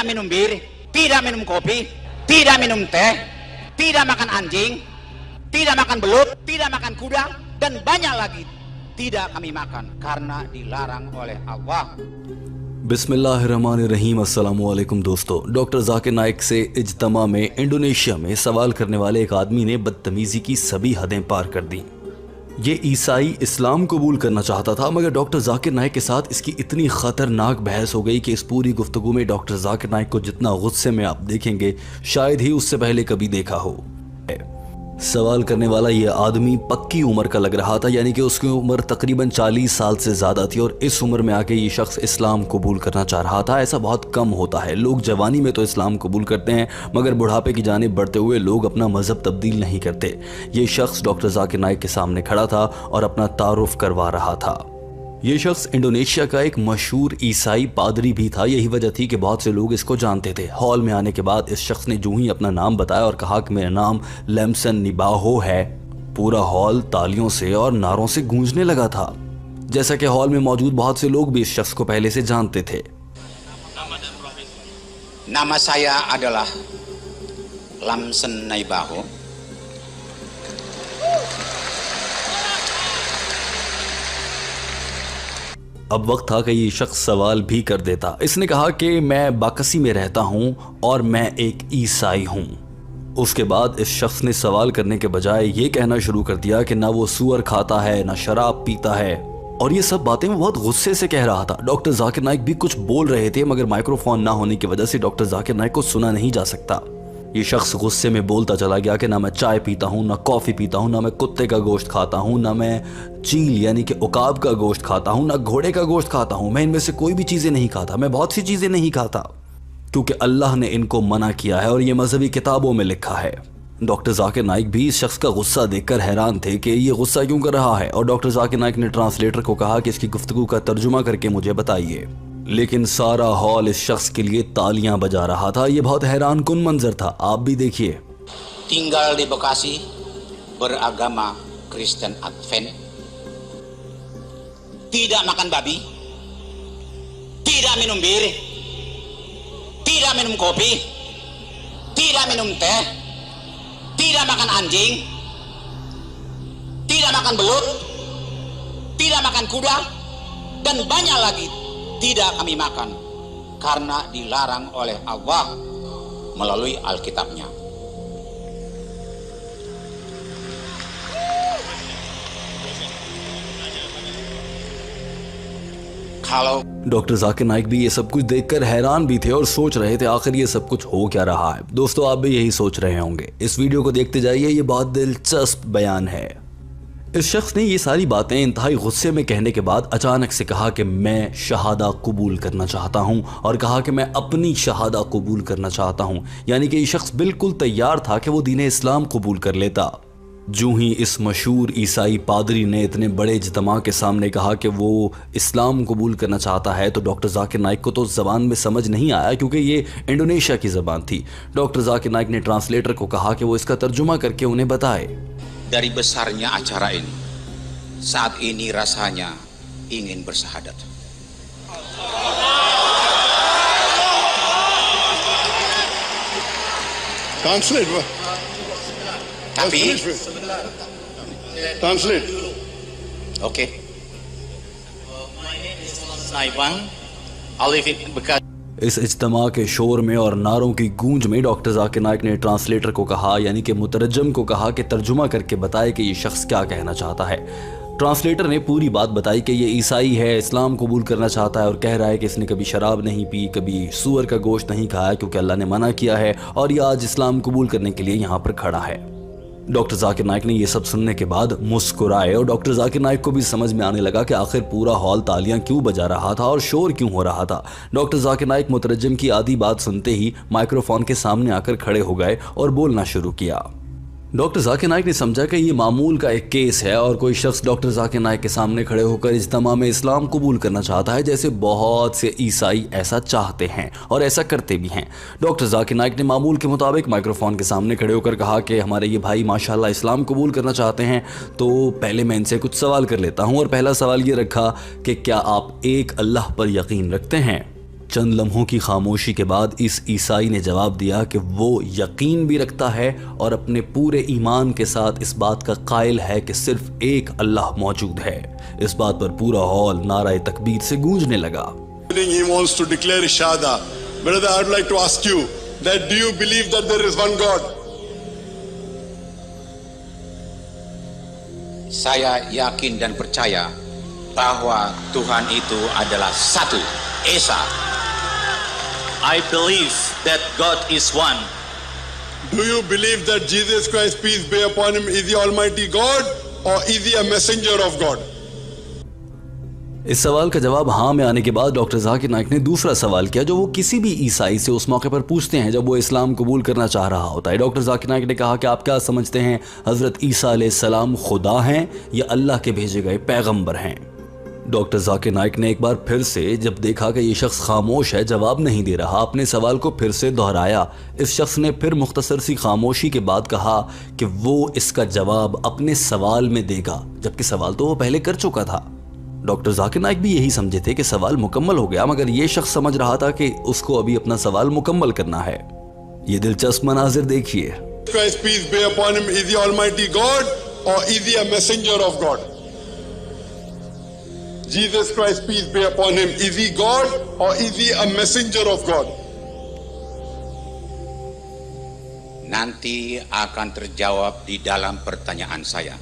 tidak minum bir, tidak minum kopi, tidak minum teh, tidak makan anjing, tidak makan belut, tidak makan kuda, dan banyak lagi tidak kami makan karena dilarang oleh Allah. बिस्मिल्लाहिर्रहमानिर्रहीम। अस्सलामुअलैकुम दोस्तों, doctor Zakir Naik से इज्तिमा में Indonesia में सवाल करने वाले एक आदमी ने बदतमीजी की सभी हदें पार कर दी। ये ईसाई इस्लाम कबूल करना चाहता था, मगर डॉक्टर जाकिर नाइक के साथ इसकी इतनी ख़तरनाक बहस हो गई कि इस पूरी गुफ्तगू में डॉक्टर जाकिर नाइक को जितना गुस्से में आप देखेंगे शायद ही उससे पहले कभी देखा हो। सवाल करने वाला ये आदमी पक्की उम्र का लग रहा था, यानी कि उसकी उम्र तकरीबन 40 साल से ज़्यादा थी और इस उम्र में आके ये शख्स इस्लाम कबूल करना चाह रहा था। ऐसा बहुत कम होता है, लोग जवानी में तो इस्लाम कबूल करते हैं मगर बुढ़ापे की जानिब बढ़ते हुए लोग अपना मज़हब तब्दील नहीं करते। ये शख्स डॉक्टर जाकिर नाइक के सामने खड़ा था और अपना तारुफ करवा रहा था। ये शख्स इंडोनेशिया का एक मशहूर ईसाई पादरी भी था। यही वजह थी कि बहुत से लोग इसको जानते थे। हॉल में आने के बाद इस शख्स ने जो ही अपना नाम बताया और कहा कि मेरा नाम लैमसन निबाहो है, पूरा हॉल तालियों से और नारों से गूंजने लगा था। जैसा कि हॉल में मौजूद बहुत से लोग भी इस शख्स को पहले से जानते थे। Nama saya adalah Lamsen Naibaho. अब वक्त था कि ये शख्स सवाल भी कर देता। इसने कहा कि मैं बाकसी में रहता हूँ और मैं एक ईसाई हूँ। उसके बाद इस शख्स ने सवाल करने के बजाय ये कहना शुरू कर दिया कि ना वो सूअर खाता है, ना शराब पीता है, और ये सब बातें वो बहुत गुस्से से कह रहा था। डॉक्टर जाकिर नाइक भी कुछ बोल रहे थे मगर माइक्रोफोन ना होने की वजह से डॉक्टर जाकिर नाइक को सुना नहीं जा सकता। ये शख्स गुस्से में बोलता चला गया कि ना मैं चाय पीता हूँ, ना कॉफ़ी पीता हूँ, ना मैं कुत्ते का गोश्त खाता हूँ, ना मैं चील यानी कि उकाब का गोश्त खाता हूँ, ना घोड़े का गोश्त खाता हूँ। मैं इनमें से कोई भी चीज़ें नहीं खाता। मैं बहुत सी चीज़ें नहीं खाता क्योंकि अल्लाह ने इनको मना किया है और ये मजहबी किताबों में लिखा है। डॉक्टर जाकिर नाइक भी इस शख्स का गुस्सा देखकर हैरान थे कि ये गुस्सा क्यों कर रहा है, और डॉक्टर जाकिर नाइक ने ट्रांसलेटर को कहा कि इसकी गुफ्तगू का तर्जुमा करके मुझे बताइए। लेकिन सारा हॉल इस शख्स के लिए तालियां बजा रहा था। ये बहुत हैरान कुन मंजर था, आप भी देखिए। Tinggal di Bekasi, beragama Kristen Advent, tidak makan babi, tidak minum bir, tidak minum kopi, tidak minum teh, tidak makan anjing, tidak makan belut, tidak makan kuda, dan banyak lagi tidak kami makan karena dilarang oleh Allah melalui Alkitabnya. Kalau doctor Zakir Naik भी ये सब कुछ देखकर हैरान भी थे और सोच रहे थे आखिर ये सब कुछ हो क्या रहा है। दोस्तों, आप भी यही सोच रहे होंगे। इस वीडियो को देखते जाइए, ये बहुत दिलचस्प बयान है। इस शख्स ने ये सारी बातें इंतहाई गुस्से में कहने के बाद अचानक से कहा कि मैं शहादा कबूल करना चाहता हूँ, और कहा कि मैं अपनी शहादा कबूल करना चाहता हूँ। यानी कि ये शख्स बिल्कुल तैयार था कि वो दीन इस्लाम कबूल कर लेता। जो ही इस मशहूर ईसाई पादरी ने इतने बड़े इज्तिमा के सामने कहा कि वो इस्लाम कबूल करना चाहता है तो डॉक्टर जाकिर नाइक को तो ज़बान में समझ नहीं आया, क्योंकि ये इंडोनेशिया की ज़बान थी। डॉक्टर जाकिर नाइक ने ट्रांसलेटर को कहा कि वो इसका तर्जुमा करके उन्हें बताए। dari besarnya acara ini, saat ini rasanya ingin bersahadat. Translate, bro. Tapi, Translate. okay. My name is Naibang. I live in Bekasi. इस इज्तिमा के शोर में और नारों की गूंज में डॉक्टर जाकिर नाइक ने ट्रांसलेटर को कहा, यानी कि मुतरजम को कहा कि तर्जुमा करके बताए कि ये शख्स क्या कहना चाहता है। ट्रांसलेटर ने पूरी बात बताई कि ये ईसाई है, इस्लाम कबूल करना चाहता है और कह रहा है कि इसने कभी शराब नहीं पी, कभी सूअर का गोश्त नहीं खाया क्योंकि अल्लाह ने मना किया है, और ये आज इस्लाम कबूल करने के लिए यहाँ पर खड़ा है। डॉक्टर जाकिर नाइक ने यह सब सुनने के बाद मुस्कुराए और डॉक्टर जाकिर नाइक को भी समझ में आने लगा कि आखिर पूरा हॉल तालियां क्यों बजा रहा था और शोर क्यों हो रहा था। डॉक्टर जाकिर नाइक मुतरज्जिम की आधी बात सुनते ही माइक्रोफोन के सामने आकर खड़े हो गए और बोलना शुरू किया। डॉक्टर जाकिर नाइक ने समझा कि ये मामूल का एक केस है और कोई शख्स डॉक्टर जाकिर नाइक के सामने खड़े होकर इज्तिमा में इस्लाम कबूल करना चाहता है, जैसे बहुत से ईसाई ऐसा चाहते हैं और ऐसा करते भी हैं। डॉक्टर जाकिर नाइक ने मामूल के मुताबिक माइक्रोफोन के सामने खड़े होकर कहा कि हमारे ये भाई माशाल्लाह इस्लाम कबूल करना चाहते हैं, तो पहले मैं इनसे कुछ सवाल कर लेता हूँ। और पहला सवाल ये रखा कि क्या आप एक अल्लाह पर यकीन रखते हैं? चंद लम्हों की खामोशी के बाद इस ईसाई ने जवाब दिया कि वो यकीन भी रखता है और अपने पूरे ईमान के साथ इस बात का कायल है कि सिर्फ एक अल्लाह मौजूद है। इस बात पर पूरा हॉल नाराए तकबीर से गूंजने लगा। He wants to declare Shahada. Brother, I would like to ask you that do you believe that there is one God? Saya yakin dan percaya bahwa Tuhan itu adalah satu, Esa. I believe that God is one. Do you believe that Jesus Christ, peace be upon him, is the Almighty God or is he a messenger of God? इस सवाल का जवाब हाँ में आने के बाद doctor Zakir Naik ने दूसरा सवाल किया जो वो किसी भी ईसाई से उस मौके पर पूछते हैं जब वो इस्लाम कबूल करना चाह रहा होता है। डॉक्टर जाकिर नाइक ने कहा कि आप क्या समझते हैं, हज़रत ईसा अलैहिस्सलाम खुदा हैं या अल्लाह के भेजे गए पैगंबर हैं? डॉक्टर जाकिर नाइक ने एक बार फिर से जब देखा कि ये शख्स खामोश है, जवाब नहीं दे रहा, अपने सवाल को फिर से दोहराया। इस शख्स ने फिर मुख्तसर सी खामोशी के बाद कहा कि वो इसका जवाब अपने सवाल में देगा, जबकि सवाल तो वो पहले कर चुका था। डॉक्टर जाकिर नाइक भी यही समझे थे कि सवाल मुकम्मल हो गया, मगर ये शख्स समझ रहा था कि उसको अभी अपना सवाल मुकम्मल करना है। ये दिलचस्प मनाजिर देखिए। Christ, peace be upon him, is the Almighty God or is he a messenger of God? Jesus Christ, peace be upon him, is he God or is he a messenger of God? Nanti akan terjawab di dalam pertanyaan saya.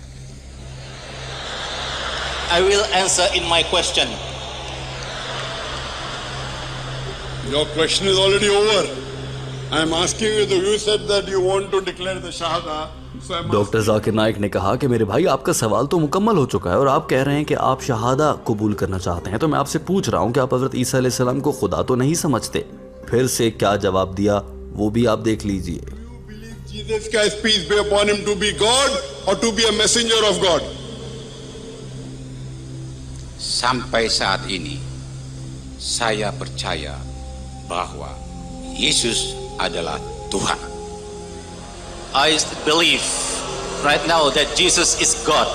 I will answer in my question. Your question is already over. I am asking you, you said that you want to declare the Shahada. So I am doctor Zakir Naik ने कहा कि मेरे भाई आपका सवाल तो मुकम्मल हो चुका है और आप कह रहे हैं कि आप शहादा कबूल करना चाहते हैं, तो मैं आपसे पूछ रहा हूं कि आप हज़रत ईसा अलैहिस्सलाम को खुदा तो नहीं समझते? फिर से क्या जवाब दिया वो भी आप देख लीजिए। Jesus Christ, peace be upon him, to be God or to be a messenger of God? Sampai saat ini saya percaya bahwa Yesus adalah Tuhan. I believe right now that Jesus is God.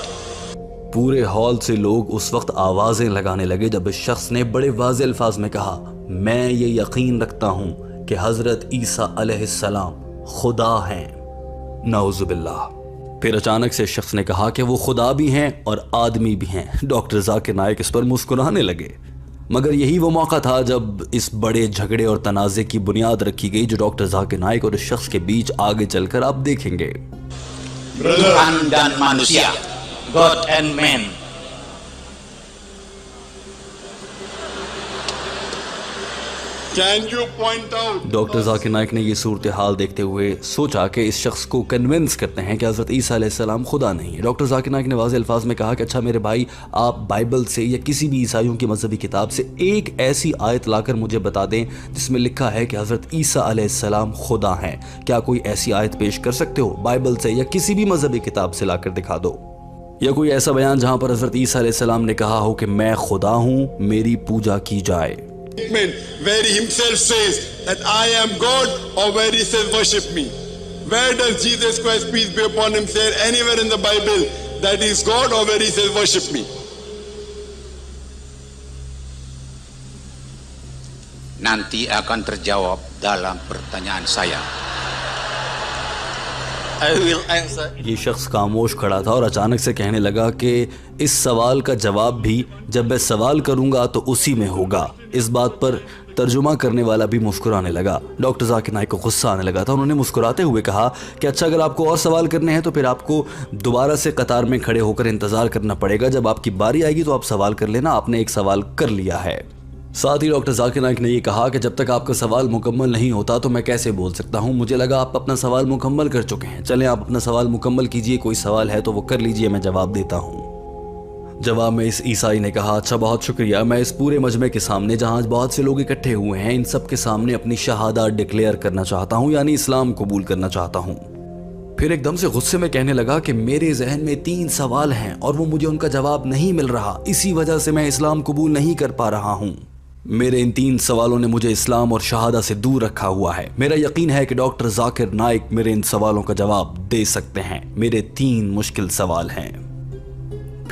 पूरे hall से लोग उस वक्त आवाजें लगाने लगे जब इस शख्स ने बड़े वाज़े अल्फाज में कहा, मैं ये यकीन रखता हूं कि हजरत ईसा अलैहिस्सलाम खुदा हैं। नऊजुबिल्लाह। फिर अचानक से शख्स ने कहा कि वो खुदा भी हैं और आदमी भी हैं। डॉक्टर जाकिर नाइक इस पर मुस्कुराने लगे, मगर यही वो मौका था जब इस बड़े झगड़े और तनाज़े की बुनियाद रखी गई जो डॉक्टर जाकिर नाइक और इस शख्स के बीच आगे चलकर आप देखेंगे। Tuhan dan manusia. God and man. Can you point out? Doctor Zakir Naik ने ये सूरत हाल देखते हुए सोचा कि इस शख्स को कन्विंस करते हैं कि हज़रत ईसा अलैहिस्सलाम खुदा नहीं है। डॉक्टर जाकिर नाइक ने वाज़े अल्फाज में कहा कि अच्छा मेरे भाई, आप बाइबल से या किसी भी ईसाइयों की मजहबी किताब से एक ऐसी आयत लाकर मुझे बता दें जिसमें लिखा है कि हज़रत ईसा अलैहिस्सलाम खुदा हैं। क्या कोई ऐसी आयत पेश कर सकते हो बाइबल से या किसी भी मजहबी किताब से लाकर दिखा दो, या कोई ऐसा बयान जहां पर हज़रत ईसा अलैहिस्सलाम ने कहा हो कि मैं खुदा हूं, मेरी पूजा की जाए। Where he himself says that I am God or where he says worship me? Where does Jesus Christ, peace be upon him, say anywhere in the Bible that he is God or where he says worship me? Nanti akan terjawab dalam pertanyaan saya. I will answer. ये शख्स खामोश खड़ा था और अचानक से कहने लगा कि इस सवाल का जवाब भी जब मैं सवाल करूंगा तो उसी में होगा। इस बात पर तर्जुमा करने वाला भी मुस्कुराने लगा। डॉक्टर जाकिर नाइक को गुस्सा आने लगा था। उन्होंने मुस्कुराते हुए कहा कि अच्छा, अगर आपको और सवाल करने हैं तो फिर आपको दोबारा से कतार में खड़े होकर इंतज़ार करना पड़ेगा। जब आपकी बारी आएगी तो आप सवाल कर लेना, आपने एक सवाल कर लिया है। साथ ही डॉक्टर जाकिर नाइक ने यह कहा कि जब तक आपका सवाल मुकम्मल नहीं होता तो मैं कैसे बोल सकता हूं। मुझे लगा आप अपना सवाल मुकम्मल कर चुके हैं। चलें, आप अपना सवाल मुकम्मल कीजिए, कोई सवाल है तो वो कर लीजिए, मैं जवाब देता हूं। जवाब में इस ईसाई ने कहा, अच्छा बहुत शुक्रिया, मैं इस पूरे मजमे के सामने जहां आज बहुत से लोग इकट्ठे हुए हैं इन सब के सामने अपनी शहादा डिक्लेयर करना चाहता हूं, यानी इस्लाम कबूल करना चाहता हूं। फिर एकदम से गुस्से में कहने लगा कि मेरे जहन में 3 सवाल हैं और वो मुझे उनका जवाब नहीं मिल रहा, इसी वजह से मैं इस्लाम कबूल नहीं कर पा रहा हूं। मेरे इन 3 सवालों ने मुझे इस्लाम और शहादा से दूर रखा हुआ है। मेरा यकीन है कि डॉक्टर जाकिर नाइक मेरे इन सवालों का जवाब दे सकते हैं। मेरे 3 मुश्किल सवाल हैं।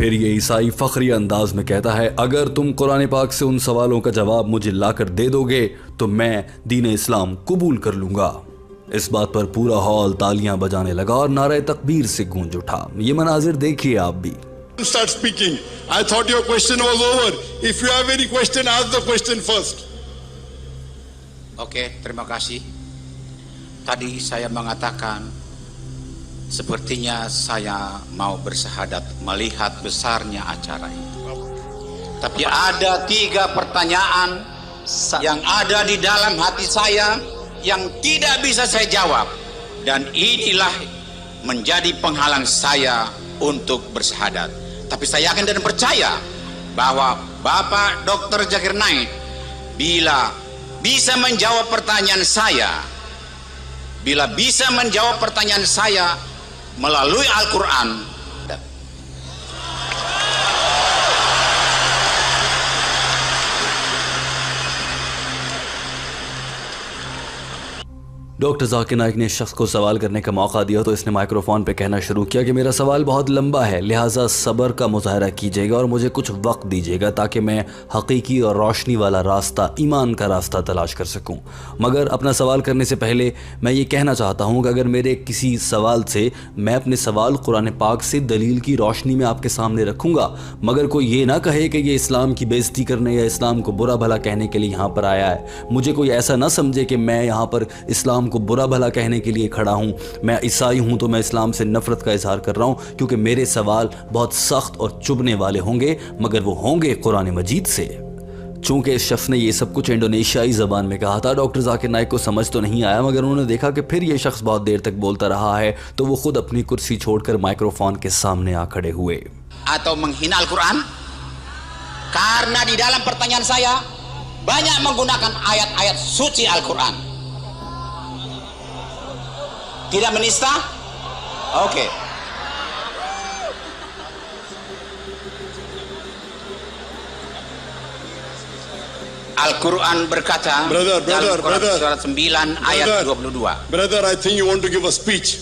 फिर ये ईसाई फखरी अंदाज में कहता है, अगर तुम कुरान पाक से उन सवालों का जवाब मुझे लाकर दे दोगे तो मैं दीन इस्लाम कबूल कर लूंगा। इस बात पर पूरा हॉल तालियां बजाने लगा और नारे तकबीर से गूंज उठा। ये मनाजिर देखिए आप भी। Start speaking. I thought your question was over. If you have any question, ask the question first. Oke, terima kasih. Tadi saya mengatakan sepertinya saya mau bersahadat melihat besarnya acara itu. Tapi ada 3 pertanyaan yang ada di dalam hati saya yang tidak bisa saya jawab, dan inilah menjadi penghalang saya untuk bersahadat. Tapi saya yakin dan percaya bahwa Bapak Dr. Zakir Naik bila bisa menjawab pertanyaan saya, melalui Al-Quran. Doctor Zakir Naik ने इस शख्स को सवाल करने का मौका दिया तो इसने माइक्रोफोन पे कहना शुरू किया कि मेरा सवाल बहुत लंबा है, लिहाजा सब्र का मुजाहरा कीजिएगा और मुझे कुछ वक्त दीजिएगा ताकि मैं हकीकी और रोशनी वाला रास्ता, ईमान का रास्ता तलाश कर सकूं। मगर अपना सवाल करने से पहले मैं ये कहना चाहता हूं कि अगर मेरे किसी सवाल से मैं अपने सवाल कुरान पाक से दलील की रोशनी में आपके सामने रखूँगा, मगर कोई ये ना कहे कि ये इस्लाम की बेइज्जती करने या इस्लाम को बुरा भला कहने के लिए यहाँ पर आया है। मुझे कोई ऐसा ना समझे कि मैं यहाँ पर इस्लाम को बुरा भला कहने के लिए खड़ा हूं। मैं ईसाई हूं तो मैं इस्लाम से नफरत का इजहार कर रहा हूं, क्योंकि मेरे सवाल बहुत सख्त और चुभने वाले होंगे, मगर वो होंगे कुरान मजीद से। चूंकि इस शख्स ने ये सब कुछ इंडोनेशियाई ज़बान में कहा था, डॉक्टर जाकिर नाइक को समझ तो नहीं आया, मगर उन्होंने देखा कि फिर ये शख्स बहुत देर तक बोलता रहा है तो वो खुद अपनी कुर्सी छोड़कर माइक्रोफोन के सामने आ खड़े हुए। Atau menghina Al-Quran, karena di dalam pertanyaan saya banyak menggunakan ayat-ayat suci Al-Quran. Tidak menista? Oke. Al-Quran berkata dalam Quran surat 9 ayat 22. Brother, I think you want to give a speech.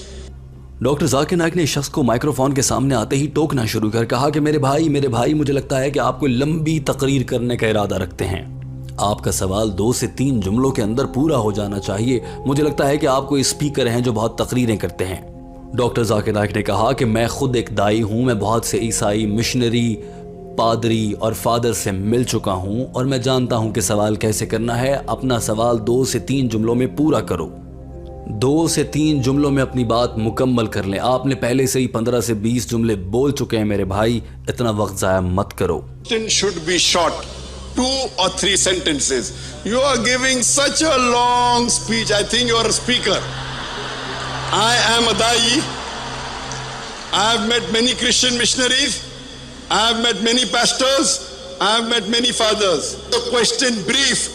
Doctor Zakir Naik ने इस शख्स को microphone के सामने आते ही टोकना शुरू कर कहा कि मेरे भाई मुझे लगता है कि आप कोई लंबी तकरीर करने का इरादा रखते हैं। आपका सवाल 2 से 3 जुमलों के अंदर पूरा हो जाना चाहिए। मुझे लगता है कि आप कोई स्पीकर हैं जो बहुत तकरीरें करते हैं। डॉक्टर जाकिर नाइक ने कहा कि मैं खुद एक दाई हूँ, मैं बहुत से ईसाई मिशनरी, पादरी और फादर से मिल चुका हूँ और मैं जानता हूँ कि सवाल कैसे करना है। अपना सवाल 2 से 3 जुमलों में पूरा करो। 2 से 3 जुमलों में अपनी बात मुकम्मल कर लें। आपने पहले से ही 15 से 20 जुमले बोल चुके हैं मेरे भाई, इतना वक्त ज़ाया मत करो। Should be short. 2 or 3 sentences. You are giving such a long speech. I think you are a speaker. I am a da'i. I have met many Christian missionaries. I have met many pastors. I have met many fathers. The question brief,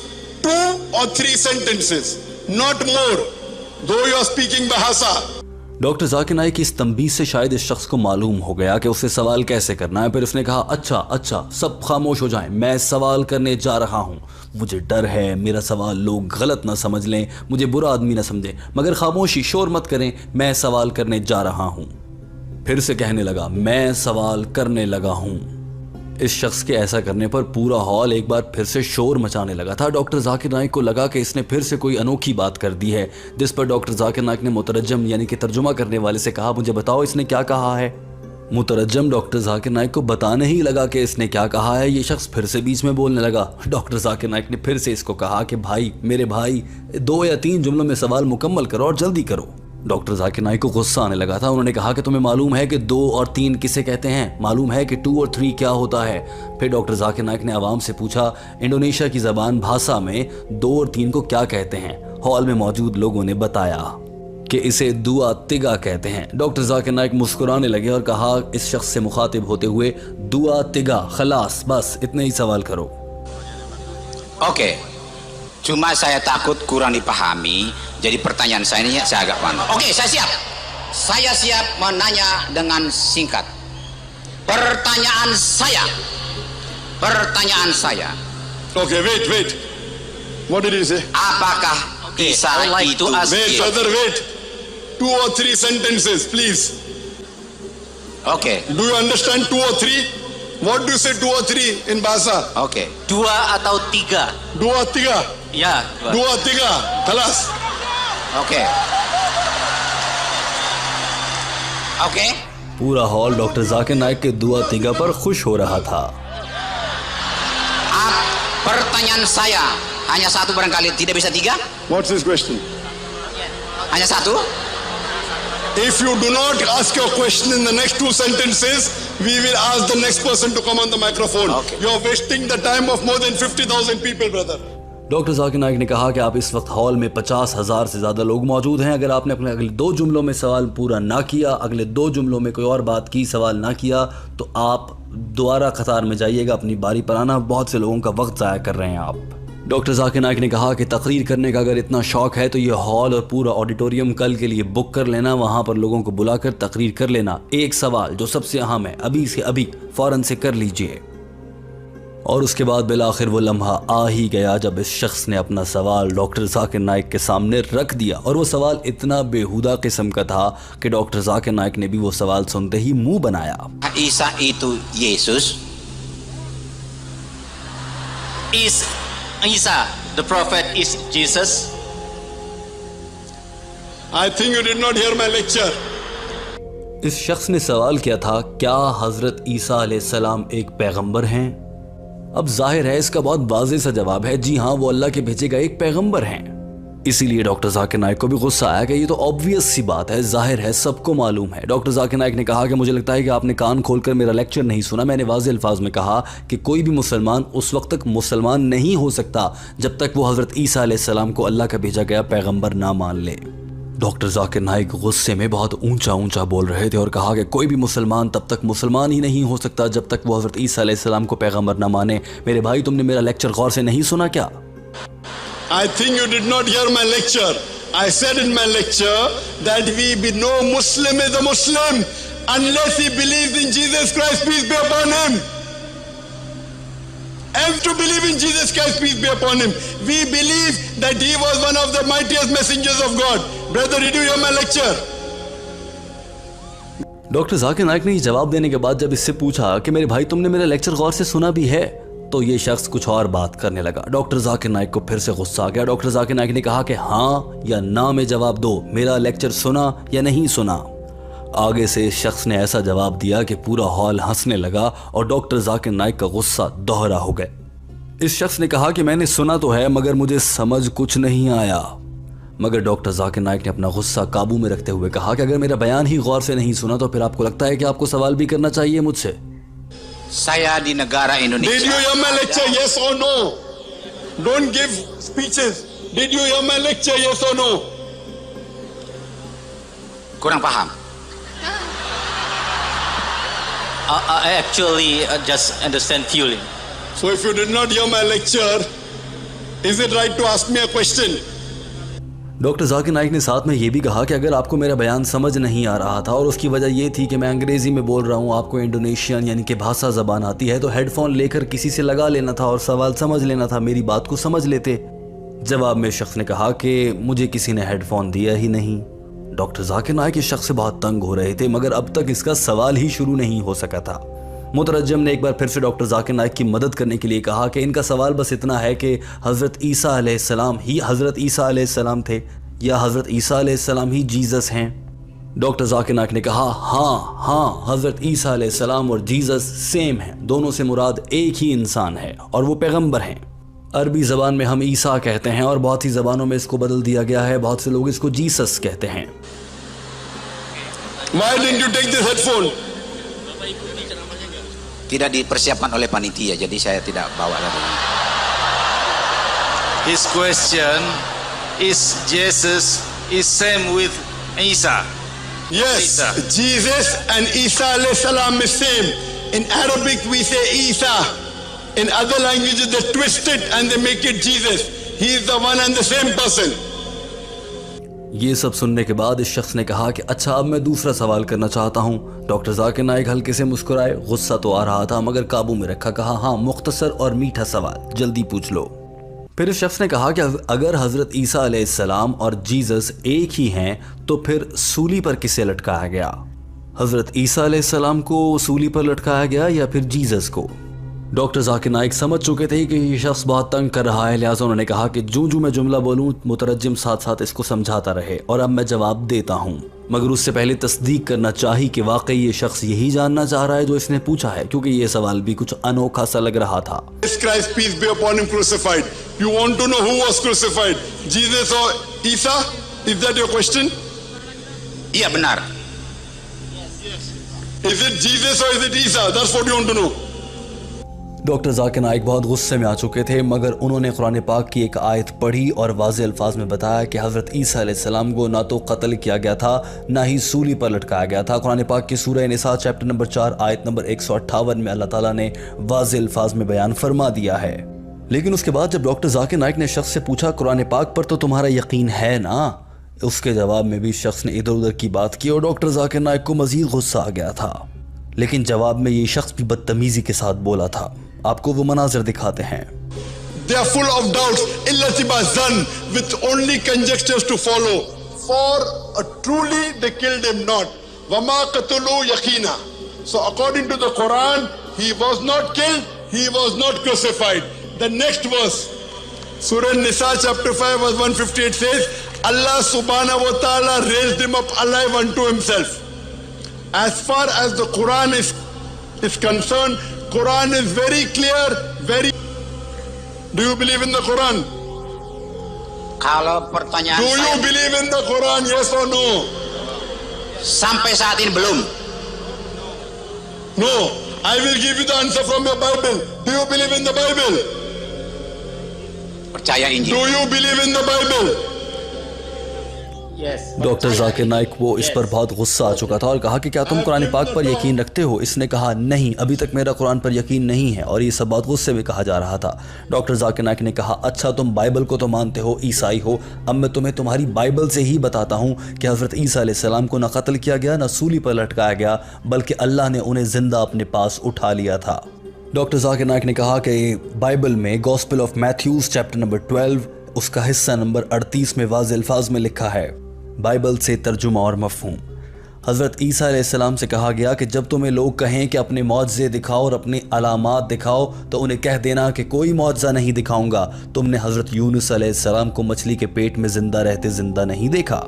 2 or 3 sentences, not more. Though you are speaking Bahasa. Doctor Zakir Naik की इस तंबीह से शायद इस शख्स को मालूम हो गया कि उसे सवाल कैसे करना है। फिर उसने कहा, अच्छा सब खामोश हो जाएं, मैं सवाल करने जा रहा हूँ। मुझे डर है मेरा सवाल लोग गलत ना समझ लें, मुझे बुरा आदमी ना समझें, मगर खामोशी, शोर मत करें, मैं सवाल करने जा रहा हूँ। फिर से कहने लगा, मैं सवाल करने लगा हूँ। इस शख्स के ऐसा करने पर पूरा हॉल एक बार फिर से शोर मचाने लगा था। डॉक्टर जाकिर नाइक को लगा कि इसने फिर से कोई अनोखी बात कर दी है, जिस पर डॉक्टर जाकिर नाइक ने मुतरज्जम यानी कि तर्जुमा करने वाले से कहा, मुझे बताओ इसने क्या कहा है। मुतरज्जम डॉक्टर जाकिर नाइक को बताने ही लगा कि इसने क्या कहा है। ये शख्स फिर से बीच में बोलने लगा। डॉक्टर जाकिर नाइक ने फिर से इसको कहा कि मेरे भाई 2 या 3 जुमलों में सवाल मुकम्मल करो और जल्दी करो। डॉक्टर जाकिर नाइक को गुस्सा आने लगा था। उन्होंने कहा कि तुम्हें मालूम है कि 2 और 3 किसे कहते हैं, मालूम है कि 2 और 3 क्या होता है। फिर डॉक्टर जाकिर नाइक ने आवाम से पूछा, इंडोनेशिया की ज़बान भाषा में 2 और 3 को क्या कहते हैं। हॉल में मौजूद लोगों ने बताया कि इसे दुआ तिगा कहते हैं। डॉक्टर जाकिर नाइक मुस्कुराने लगे और कहा इस शख्स से मुखातिब होते हुए, दुआ तिगा, खलास, बस इतने ही सवाल करो। Oke, cuma saya takut kurang dipahami, jadi pertanyaan saya ini saya agak panas. Oke, saya siap. Saya siap menanya dengan singkat. Pertanyaan saya. Okay, wait. What did he say? Apakah Isa itu asli? Wait, brother, wait. 2 or 3 sentences, please. Okay. Do you understand 2 or 3? What do you say 2 or 3 in bahasa? Okay. 2 atau 3? 2 or 3? Ya. 2 or 3? Khalas. Okay. Okay. पूरा hall doctor Zakir Naik के दुआ तिगा पर खुश हो रहा था। Pertanyaan saya hanya satu barangkali, tidak bisa 3? What's his question? Hanya satu? If you do not ask your question in the next 2 sentences, we will ask the next person to come on the microphone. Okay. You are wasting the time of more than 50,000 people, brother. Doctor Zakir Naik ने कहा कि आप इस वक्त hall में 50,000 से ज़्यादा लोग मौजूद हैं। अगर आपने अपने अगले 2 जुमलों में सवाल पूरा ना किया, अगले 2 जुमलों में कोई और बात की, सवाल ना किया, तो आप दोबारा कतार में जाइएगा, अपनी बारी पर आना। बहुत से लोगों का वक्त ज़ाया कर रहे हैं आप। डॉक्टर जाकिर नाइक ने कहा कि तकरीर करने का अगर इतना शौक़ है तो ये हॉल और पूरा ऑडिटोरियम कल के लिए बुक कर लेना, वहाँ पर लोगों को बुलाकर तकरीर कर लेना। एक सवाल जो सबसे अहम है, अभी से अभी फ़ौरन से कर लीजिए। और उसके बाद बिलाखिर वो लम्हा आ ही गया जब इस शख्स ने अपना सवाल डॉक्टर जाकिर नाइक के सामने रख दिया। और वो सवाल इतना बेहुदा किस्म का था कि डॉक्टर जाकिर नाइक ने भी वो सवाल सुनते ही मुंह बनाया। Isa itu Yesus? Is Isa the prophet is Jesus? I think you did not hear my lecture. इस शख्स ने सवाल किया था, क्या हजरत ईसा अलैहिस्सलाम एक पैगंबर हैं? अब जाहिर है इसका बहुत वाज़ेह सा जवाब है, जी हाँ, वो अल्लाह के भेजे गए एक पैगंबर हैं। इसीलिए डॉक्टर जाकिर नाइक को भी गुस्सा आया कि ये तो ऑब्वियस सी बात है, जाहिर है, सबको मालूम है। डॉक्टर जाकिर नाइक ने कहा कि मुझे लगता है कि आपने कान खोलकर मेरा लेक्चर नहीं सुना। मैंने वाज़ेह अल्फाज में कहा कि कोई भी मुसलमान उस वक्त तक मुसलमान नहीं हो सकता जब तक वो हजरत ईसा अलैहिस्सलाम को अल्लाह का भेजा गया पैगंबर ना मान ले। डॉक्टर जाकिर नाइक गुस्से में बहुत ऊंचा ऊंचा बोल रहे थे और कहा कि कोई भी मुसलमान तब तक मुसलमान ही नहीं हो सकता जब तक वो हजरत ईसा अलैहिस्सलाम को पैगंबर ना माने। मेरे भाई, तुमने मेरा लेक्चर गौर से नहीं सुना क्या? I think you did not hear my lecture. I said in my lecture that no Muslim is a Muslim unless he believes in Jesus Christ, peace be upon him. And to believe in Jesus Christ, peace be upon him. We believe that he was one of the mightiest messengers of God. Brother, did you hear my lecture? Doctor Zakir Naik ने ये जवाब देने के बाद जब इससे पूछा कि मेरे भाई तुमने मेरा लेक्चर गौर से सुना भी है, तो ये शख्स कुछ और बात करने लगा। डॉक्टर जाकिर नाइक को फिर से गुस्सा आ गया। डॉक्टर जाकिर नाइक ने कहा कि हाँ या ना में जवाब दो, मेरा लेक्चर सुना या नहीं सुना। आगे से इस शख्स ने ऐसा जवाब दिया कि पूरा हॉल हंसने लगा और डॉक्टर जाकिर नाइक का गुस्सा दोहरा हो गया। इस शख्स ने कहा कि मैंने सुना तो है मगर मुझे समझ कुछ नहीं आया। मगर डॉक्टर जाकिर नाइक ने अपना गुस्सा काबू में रखते हुए कहा कि अगर मेरा बयान ही गौर से नहीं सुना तो फिर आपको लगता है कि आपको सवाल भी करना चाहिए मुझसे। Saya di negara Indonesia. Did you hear my lecture? Yes or no? Don't give speeches. Did you hear my lecture? Yes or no? Kurang paham. I actually just understand feeling. So if you did not hear my lecture, is it right to ask me a question? Doctor Zakir Naik ने साथ में ये भी कहा कि अगर आपको मेरा बयान समझ नहीं आ रहा था और उसकी वजह ये थी कि मैं अंग्रेज़ी में बोल रहा हूँ, आपको इंडोनेशियन यानी कि भाषा ज़बान आती है, तो हेडफोन लेकर किसी से लगा लेना था और सवाल समझ लेना था, मेरी बात को समझ लेते। जवाब में शख्स ने कहा कि मुझे किसी ने हेडफोन दिया ही नहीं। डॉक्टर जाकिर नाइक इस शख्स से बहुत तंग हो रहे थे मगर अब तक इसका सवाल ही शुरू नहीं हो सका था। मुतरज्जम ने एक बार फिर से डॉक्टर जाकिर नाइक की मदद करने के लिए कहा कि इनका सवाल बस इतना है कि हज़रत ईसा अलैहिस्सलाम ही हज़रत ईसा अलैहिस्सलाम थे या हज़रत ईसा अलैहिस्सलाम ही जीसस हैं। डॉक्टर जाकिर नाइक ने कहा हाँ, हज़रत ईसा अलैहिस्सलाम और जीसस सेम हैं, दोनों से मुराद एक ही इंसान है और वो पैगंबर हैं। अरबी ज़बान में हम ईसा कहते हैं और बहुत सी ज़बानों में इसको बदल दिया गया है, बहुत से लोग इसको जीसस कहते हैं। Why didn't you take this headphone? Tidak dipersiapkan oleh panitia, jadi saya tidak bawa lagi. His question is Jesus is same with Isa. Yes, Isa. Jesus and Isa alayhi salam is same. In Arabic we say Isa. In other languages they twist it and they make it Jesus. He is the one and the same person. ये सब सुनने के बाद इस शख्स ने कहा कि अच्छा अब मैं दूसरा सवाल करना चाहता हूँ। डॉक्टर जाकिर नाइक हल्के से मुस्कुराए, गुस्सा तो आ रहा था मगर काबू में रखा। कहा हाँ, मुख्तसर और मीठा सवाल, जल्दी पूछ लो। फिर इस शख्स ने कहा कि अगर हज़रत ईसा अलैहिस्सलाम और जीसस एक ही हैं तो फिर सूली पर किसे लटकाया गया? हजरत ईसा अलैहिस्सलाम को सूली पर लटकाया गया या फिर जीसस को? डॉक्टर जाकिर नाइक समझ चुके थे कि ये शख्स बहुत तंग कर रहा है, लिहाजा उन्होंने कहा कि जो मैं जुमला बोलूं मुतरज्जिम साथ साथ इसको समझाता रहे, और अब मैं जवाब देता हूं। मगर उससे पहले तस्दीक करना चाहिए कि वाकई ये शख्स यही जानना चाह रहा है जो इसने पूछा है, क्योंकि ये सवाल भी कुछ अनोखा सा लग रहा था। Christ, peace be upon him, crucified. You want to know who was crucified? Jesus or Isa? Is that your question? Iya benar. Is it Jesus or is it Isa? That's what you want to know. Doctor Zakir Naik बहुत गुस्से में आ चुके थे, मगर उन्होंने कुरान पाक की एक आयत पढ़ी और वाज़ेह अल्फाज में बताया कि हज़रत ईसा अलैहिस्सलाम को ना तो कत्ल किया गया था, ना ही सूली पर लटकाया गया था। कुरान पाक की सूरह निसा चैप्टर नंबर 4 आयत नंबर 158 में अल्लाह ताला ने वाज़ेह अल्फाज में बयान फरमा दिया है। लेकिन उसके बाद जब डॉक्टर जाकिर नाइक ने शख्स से पूछा कुरान पाक पर तो तुम्हारा यकीन है ना, उसके जवाब में भी शख्स ने इधर उधर की बात की और डॉक्टर जाकिर नाइक को मजीद गुस्सा आ गया था। लेकिन जवाब में ये शख्स भी बदतमीजी के साथ बोला था। आपको वो मनाज़र दिखाते हैं। They are full of doubts, illatiba zan, with only conjectures to follow. For truly they killed him not. Wama qatulu yaqina. So according to the Quran, he was not killed, he was not crucified. The next verse, Surah Nisa chapter 5 verse 158 says, Allah subhanahu wa ta'ala raised him up alive unto himself. As far as the Quran is concerned, Quran is very clear, very. Do you believe in the Quran? Kalau pertanyaan Do you saya believe in the Quran? Yes or no? sampai saat ini belum. No. I will give you the answer from your Bible. Do you believe in the Bible? Percaya Injil. Do you believe in the Bible? Doctor Zakir Naik वो इस पर बहुत गुस्सा आ चुका था और कहा कि क्या तुम कुरान पाक पर यकीन रखते हो? इसने कहा नहीं, अभी तक मेरा कुरान पर यकीन नहीं है, और ये सब बहुत गुस्से में कहा जा रहा था। डॉक्टर जाकिर नाइक ने कहा अच्छा तुम बाइबल को तो मानते हो, ईसाई हो, अब मैं तुम्हें तुम्हारी बाइबल से ही बताता हूँ कि हज़रत ईसा अलैहिस्सलाम को न कत्ल किया गया, न सूली पर लटकाया गया, बल्कि अल्लाह ने उन्हें जिंदा अपने पास उठा लिया था। डॉक्टर जाकिर नाइक ने कहा कि बाइबल में gospel of Matthews chapter number 12 उसका हिस्सा नंबर 38 में वाज़ेह अल्फाज में लिखा है, बाइबल से तर्जुमा और मफ़हूम। हज़रत ईसा अलैहिस्सलाम से कहा गया कि जब तुम्हें लोग कहें कि अपने मौजज़े दिखाओ और अपनी अलामात दिखाओ, तो उन्हें कह देना कि कोई मौजज़ा नहीं दिखाऊंगा। तुमने हज़रत यूनुस अलैहिस्सलाम को मछली के पेट में ज़िंदा रहते ज़िंदा नहीं देखा।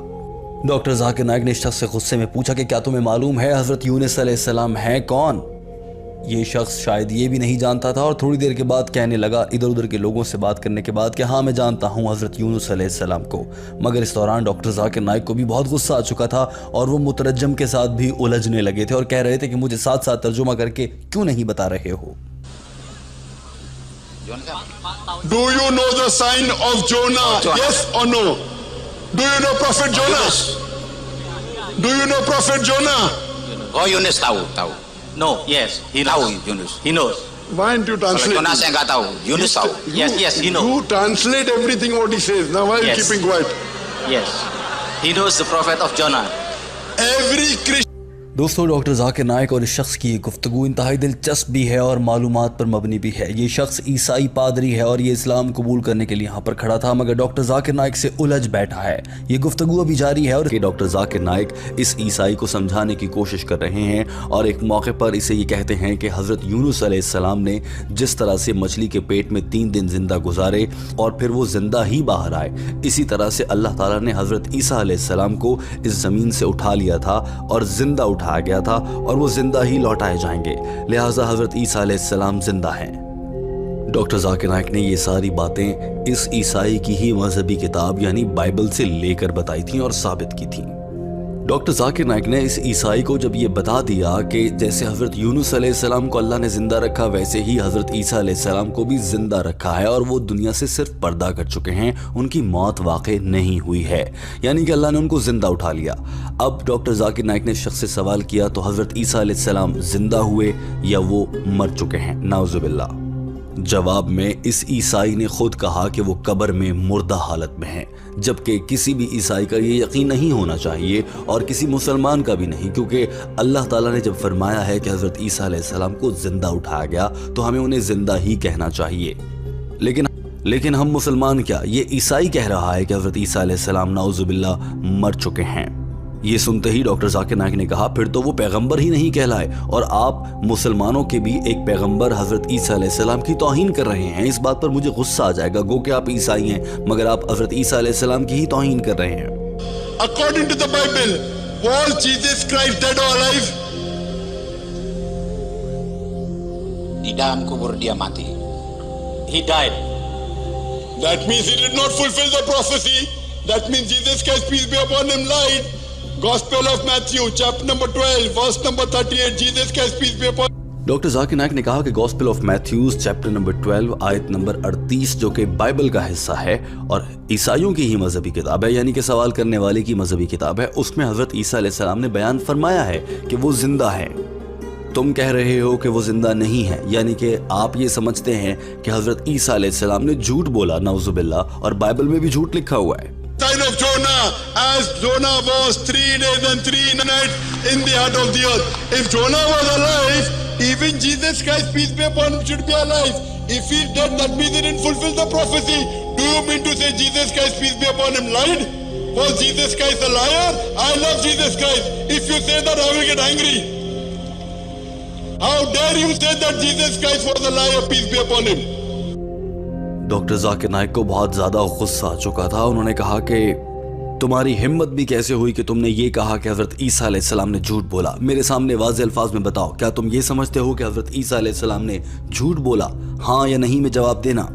डॉक्टर जाकिर नाइक ने शख्स से गुस्से में पूछा कि क्या तुम्हें मालूम है हज़रत यूनुस अलैहिस्सलाम हैं कौन? ये शख्स शायद ये भी नहीं जानता था और थोड़ी देर के बाद कहने लगा इधर उधर के लोगों से बात करने के बाद कि हाँ मैं जानता हूँ हज़रत यूनुस अलैहिस्सलाम को। मगर इस दौरान डॉक्टर जाकिर नाइक को भी बहुत गुस्सा आ चुका था और वो मुतरज्जम के साथ भी उलझने लगे थे और कह रहे थे कि मुझे साथ साथ तर्जुमा करके क्यों नहीं बता रहे हो। Do you know the sign of Jonah? Yes or no? Do you know Prophet Jonah? Do you know Prophet Jonah? Oh Yunus tahu. No, yes, he Tahu knows. Yunus. He knows. Why don't you Kalau translate? Jonas saya nggak tahu. Yunus tahu. Yes, he knows. You translate everything what he says. Now why are you Yes. keeping quiet? Yes, he knows the prophet of Jonah. Every Christian. दोस्तों doctor Zakir Naik और इस शख्स की ये गुफ्तगू इंतहाई दिलचस्प भी है और मालूमात पर मबनी भी है। ये शख्स ईसाई पादरी है और ये इस्लाम कबूल करने के लिए यहाँ पर खड़ा था, मगर डॉक्टर जाकिर नाइक से उलझ बैठा है। ये गुफ्तगू अभी जारी है और डॉक्टर जाकिर नाइक इस ईसाई को समझाने की कोशिश कर रहे हैं और एक मौके पर इसे ये कहते हैं कि हज़रत यूनुस अलैहिस्सलाम ने जिस तरह से मछली के पेट में 3 दिन जिंदा गुजारे और फिर वो जिंदा ही बाहर आए, इसी तरह से अल्लाह ताला ने हज़रत ईसा अलैहिस्सलाम को इस ज़मीन से उठा लिया था और जिंदा उठाया गया था और वो जिंदा ही लौटाए जाएंगे। लिहाजा हज़रत ईसा अलैहिस्सलाम जिंदा हैं। डॉक्टर जाकिर नाइक ने ये सारी बातें इस ईसाई की ही मजहबी किताब यानी बाइबल से लेकर बताई थी और साबित की थी। डॉक्टर जाकिर नाइक ने इस ईसाई को जब ये बता दिया कि जैसे हज़रत यूनुस अलैहिस्सलाम को अल्लाह ने ज़िंदा रखा, वैसे ही हज़रत ईसा अलैहिस्सलाम को भी ज़िंदा रखा है और वो दुनिया से सिर्फ पर्दा कर चुके हैं, उनकी मौत वाक़ई नहीं हुई है, यानी कि अल्लाह ने उनको ज़िंदा उठा लिया। अब डॉक्टर जाकिर नाइक ने शख्स से सवाल किया तो हज़रत ईसा अलैहिस्सलाम ज़िंदा हुए या वो मर चुके हैं? नाउज़ुबिल्लाह। जवाब में इस ईसाई ने खुद कहा कि वो कब्र में मुर्दा हालत में हैं, जबकि किसी भी ईसाई का ये यकीन नहीं होना चाहिए और किसी मुसलमान का भी नहीं, क्योंकि अल्लाह ताला ने जब फरमाया है कि हज़रत ईसा अलैहिस्सलाम को ज़िंदा उठाया गया तो हमें उन्हें ज़िंदा ही कहना चाहिए। लेकिन हम मुसलमान क्या, ये ईसाई कह रहा है कि हज़रत ईसा अलैहिस्सलाम नाउज़ुबिल्लाह मर चुके हैं। ये सुनते ही डॉक्टर जाकिर नाइक ने कहा, फिर तो वो पैगंबर ही नहीं कहलाए और आप मुसलमानों के भी एक पैगंबर हजरत ईसा अलैहिस्सलाम की तौहीन कर रहे हैं। इस बात पर मुझे गुस्सा आ जाएगा, गो कि आप ईसाई हैं मगर आप हजरत ईसा अलैहिस्सलाम की ही तौहीन कर रहे हैं। According to the Bible, was Jesus Christ dead or alive? Di dalam kubur dia mati. He died. That means he did not fulfill the prophecy. That means Jesus Christ, peace be upon him, lied. Gospel of Matthew, chapter number 12, verse number 38. Jesus Christ, peace be upon. Doctor Zakir Naik ने कहा कि gospel of Matthews chapter number 12 आयत number 38 जो कि Bible का हिस्सा है और ईसाइयों की ही मजहबी किताब है, यानी कि सवाल करने वाले की मजहबी किताब है, उसमें हजरत ईसा अलैहिस्सलाम ने बयान फरमाया है कि वो जिंदा है। तुम कह रहे हो कि वो जिंदा नहीं है, यानी कि आप ये समझते हैं कि हजरत ईसा अलैहिस्सलाम ने झूठ बोला, नाउजुबिल्लाह, और बाइबल में भी झूठ लिखा हुआ है। Sign of Jonah, as Jonah was 3 days and 3 nights in the heart of the earth. If Jonah was alive, even Jesus Christ, peace be upon him, should be alive. If he's dead, that means he didn't fulfill the prophecy. Do you mean to say Jesus Christ, peace be upon him, lied? Was Jesus Christ a liar? I love Jesus Christ. If you say that, I will get angry. How dare you say that Jesus Christ was a liar, peace be upon him? Doctor Zakir Naik को बहुत ज्यादा गुस्सा आ चुका था। उन्होंने कहा कि तुम्हारी हिम्मत भी कैसे हुई कि तुमने ये कहा कि हजरत ईसा अलैहिस्सलाम ने झूठ बोला। मेरे सामने वाज़ेह अल्फाज में बताओ, क्या तुम ये समझते हो कि हजरत ईसा अलैहिस्सलाम ने झूठ बोला? हाँ या नहीं में जवाब देना।